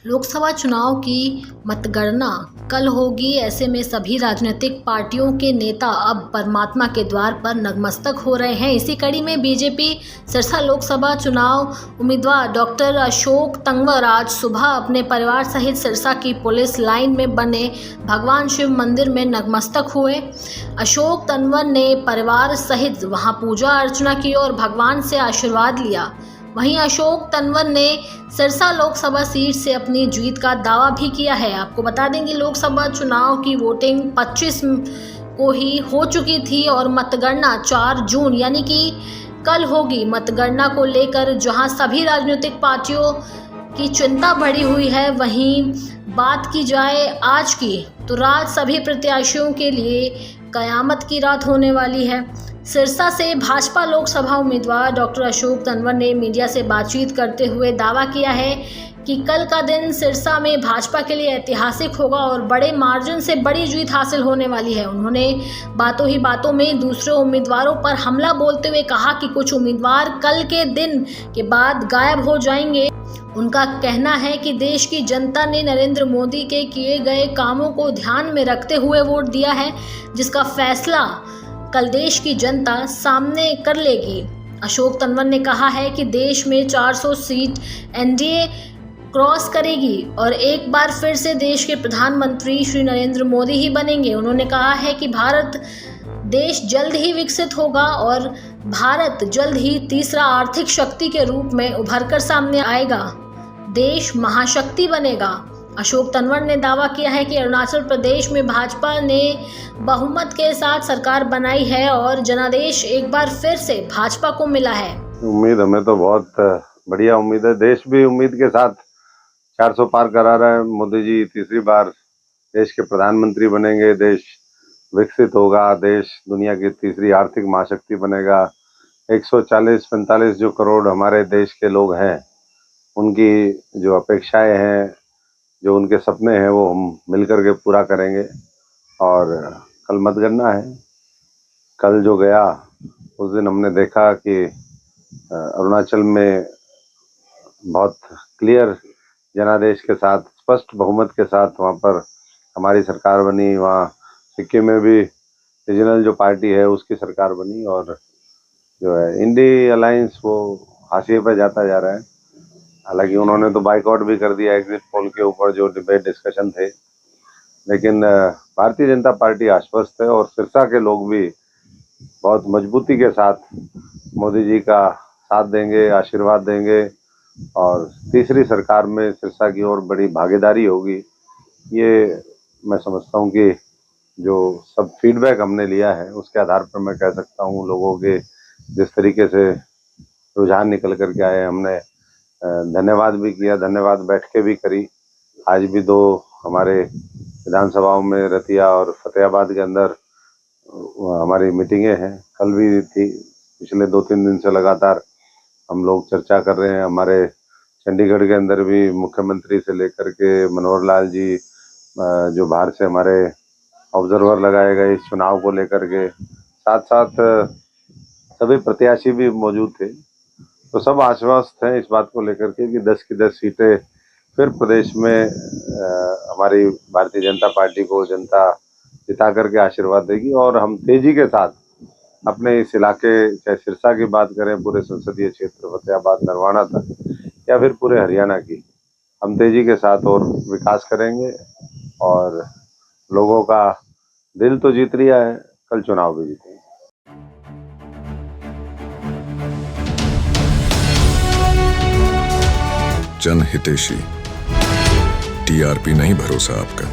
लोकसभा चुनाव की मतगणना कल होगी। ऐसे में सभी राजनीतिक पार्टियों के नेता अब परमात्मा के द्वार पर नतमस्तक हो रहे हैं। इसी कड़ी में बीजेपी सिरसा लोकसभा चुनाव उम्मीदवार डॉक्टर अशोक तंवर आज सुबह अपने परिवार सहित सिरसा की पुलिस लाइन में बने भगवान शिव मंदिर में नतमस्तक हुए। अशोक तंवर ने परिवार सहित वहां पूजा अर्चना की और भगवान से आशीर्वाद लिया। वहीं अशोक तंवर ने सिरसा लोकसभा सीट से अपनी जीत का दावा भी किया है। आपको बता दें कि लोकसभा चुनाव की वोटिंग 25 को ही हो चुकी थी और मतगणना 4 जून यानी कि कल होगी। मतगणना को लेकर जहां सभी राजनीतिक पार्टियों की चिंता बढ़ी हुई है, वहीं बात की जाए आज की तो रात सभी प्रत्याशियों के लिए कयामत की रात होने वाली है। सिरसा से भाजपा लोकसभा उम्मीदवार डॉक्टर अशोक तंवर ने मीडिया से बातचीत करते हुए दावा किया है कि कल का दिन सिरसा में भाजपा के लिए ऐतिहासिक होगा और बड़े मार्जिन से बड़ी जीत हासिल होने वाली है। उन्होंने बातों ही बातों में दूसरे उम्मीदवारों पर हमला बोलते हुए कहा कि कुछ उम्मीदवार कल के दिन के बाद गायब हो जाएंगे। उनका कहना है कि देश की जनता ने नरेंद्र मोदी के किए गए कामों को ध्यान में रखते हुए वोट दिया है, जिसका फैसला कल देश की जनता सामने कर लेगी। अशोक तंवर ने कहा है कि देश में 400 सीट एनडीए क्रॉस करेगी और एक बार फिर से देश के प्रधानमंत्री श्री नरेंद्र मोदी ही बनेंगे। उन्होंने कहा है कि भारत देश जल्द ही विकसित होगा और भारत जल्द ही तीसरा आर्थिक शक्ति के रूप में उभरकर सामने आएगा। देश महाशक्ति बनेगा। अशोक तंवर ने दावा किया है कि अरुणाचल प्रदेश में भाजपा ने बहुमत के साथ सरकार बनाई है और जनादेश एक बार फिर से भाजपा को मिला है। उम्मीद हमें तो बहुत बढ़िया उम्मीद है। देश भी उम्मीद के साथ 400 पार करा रहा है। मोदी जी तीसरी बार देश के प्रधानमंत्री बनेंगे, देश विकसित होगा, देश दुनिया की तीसरी आर्थिक महाशक्ति बनेगा। 140-45 जो करोड़ हमारे देश के लोग हैं, उनकी जो अपेक्षाएं हैं, जो उनके सपने हैं, वो हम मिलकर के पूरा करेंगे। और कल मतगणना है। कल जो गया उस दिन हमने देखा कि अरुणाचल में बहुत क्लियर जनादेश के साथ, स्पष्ट बहुमत के साथ वहाँ पर हमारी सरकार बनी। वहाँ सिक्किम में भी रीजनल जो पार्टी है उसकी सरकार बनी और जो है इंडी अलायंस वो हाशिए पर जाता जा रहा है। हालांकि उन्होंने तो बाइकआउट भी कर दिया एग्जिट पोल के ऊपर जो डिबेट डिस्कशन थे, लेकिन भारतीय जनता पार्टी आश्वस्त है और सिरसा के लोग भी बहुत मजबूती के साथ मोदी जी का साथ देंगे, आशीर्वाद देंगे और तीसरी सरकार में सिरसा की और बड़ी भागीदारी होगी। ये मैं समझता हूँ कि जो सब फीडबैक हमने लिया है उसके आधार पर मैं कह सकता हूँ, लोगों के जिस तरीके से रुझान निकल करके आए, हमने धन्यवाद भी किया, धन्यवाद बैठकें भी करी। आज भी 2 हमारे विधानसभाओं में रतिया और फतेहाबाद के अंदर हमारी मीटिंगें हैं। कल भी थी। पिछले 2-3 दिन से लगातार हम लोग चर्चा कर रहे हैं। हमारे चंडीगढ़ के अंदर भी मुख्यमंत्री से लेकर के मनोहर लाल जी, जो बाहर से हमारे ऑब्जर्वर लगाए गए इस चुनाव को लेकर के, साथ साथ सभी प्रत्याशी भी मौजूद थे। तो सब आश्वस्त हैं इस बात को लेकर के कि 10 की 10 सीटें फिर प्रदेश में हमारी भारतीय जनता पार्टी को जनता जिता करके आशीर्वाद देगी। और हम तेजी के साथ अपने इस इलाके, चाहे सिरसा की बात करें, पूरे संसदीय क्षेत्र फतेहाबाद नरवाना तक या फिर पूरे हरियाणा की, हम तेजी के साथ और विकास करेंगे और लोगों का दिल तो जीत लिया है, कल चुनाव भी जीतेंगे। जनहितैषी, टीआरपी नहीं भरोसा आपका।